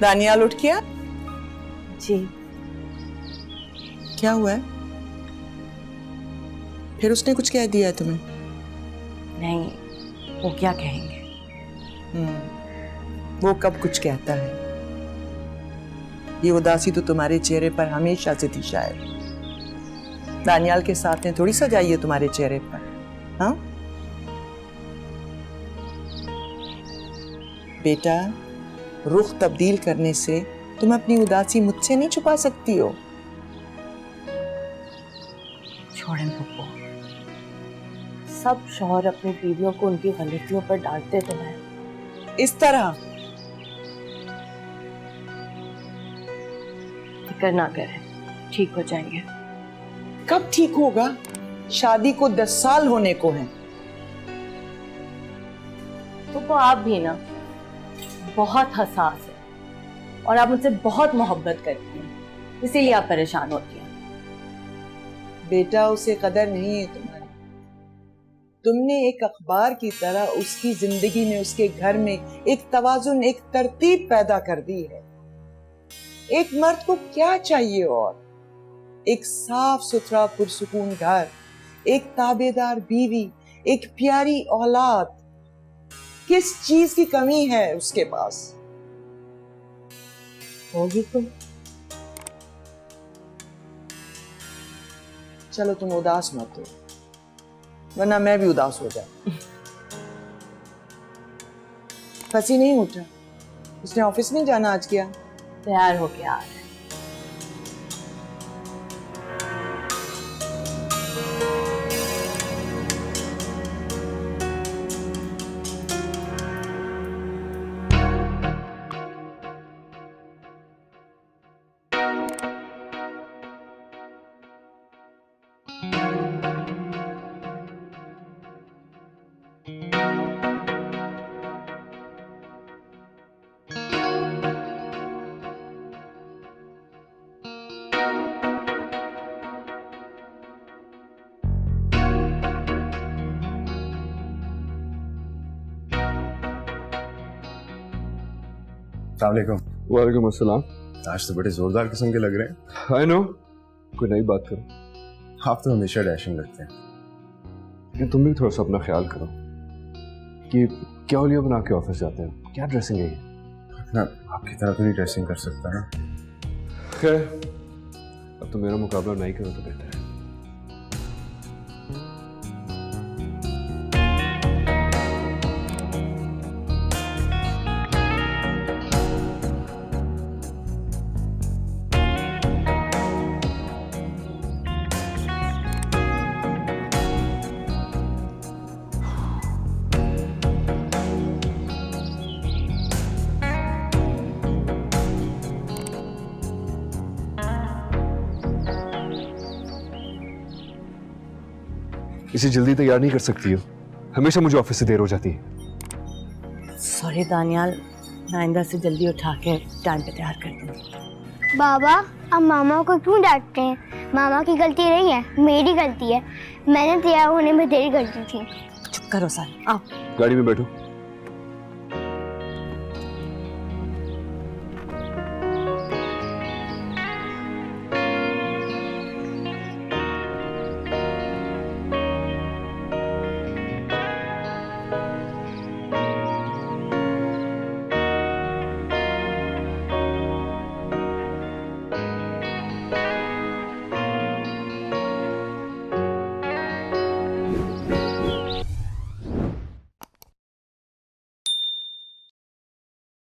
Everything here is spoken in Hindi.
दानियाल उठ गया? जी। क्या हुआ है? फिर उसने कुछ कह दिया है तुम्हें? नहीं, वो क्या कहेंगे? वो कब कुछ कहता है? ये उदासी तो तुम्हारे चेहरे पर हमेशा से थी शायद। दानियाल के साथ ने थोड़ी सजाई है तुम्हारे चेहरे पर, हाँ? बेटा, रुख तब्दील करने से तुम अपनी उदासी मुझसे नहीं छुपा सकती हो। छोड़ें पप्पू, सब शौहर अपनी बीवियों को उनकी गलतियों पर डांटते तो हैं। इस तरह? फिक्र ना करें, ठीक हो जाएंगे। कब ठीक होगा? शादी को 10 साल होने को हैं। तो आप भी ना बहुत हसास है और आप मुझसे बहुत मोहब्बत करती हैं, इसीलिए आप परेशान होती हैं। बेटा, उसे कदर नहीं है तुम्हारी। तुमने एक अखबार की तरह उसकी जिंदगी में, उसके घर में एक तवाजुन, एक तरतीब पैदा कर दी है। एक मर्द को क्या चाहिए और? एक साफ सुथरा पुरसुकून घर, एक ताबेदार बीवी, एक प्यारी औलाद। किस चीज की कमी है उसके पास? होगी तो। चलो तुम उदास मत हो, वरना मैं भी उदास हो जाऊं। फंसी नहीं उठा? उसने ऑफिस नहीं जाना आज? क्या तैयार हो गया? वालेकुम अस्सलाम। आज तो बड़े जोरदार किस्म के लग रहे हैं। आई नो, कोई नई बात करो। आप तो हमेशा डैशिंग लगते हैं। लेकिन तुम भी थोड़ा सा अपना ख्याल करो कि क्या ओलिया बना के ऑफिस जाते हैं, क्या ड्रेसिंग है ये? ना आपकी तरह तो नहीं ड्रेसिंग कर सकता ना। खैर, अब तो मेरा मुकाबला नहीं करो तो बेहतर है। इसे जल्दी तैयार नहीं कर सकती हो, हमेशा मुझे ऑफिस से देर हो जाती है। सॉरी दानियाल, मैं आइंदा से जल्दी उठा के टाइम पे तैयार कर दूंगी। बाबा, अब मामा को क्यों डांटते हैं? मामा की गलती नहीं है, मेरी गलती है। मैंने तैयार होने में देरी कर दी थी। चुप करो सर, आओ। गाड़ी में बैठो।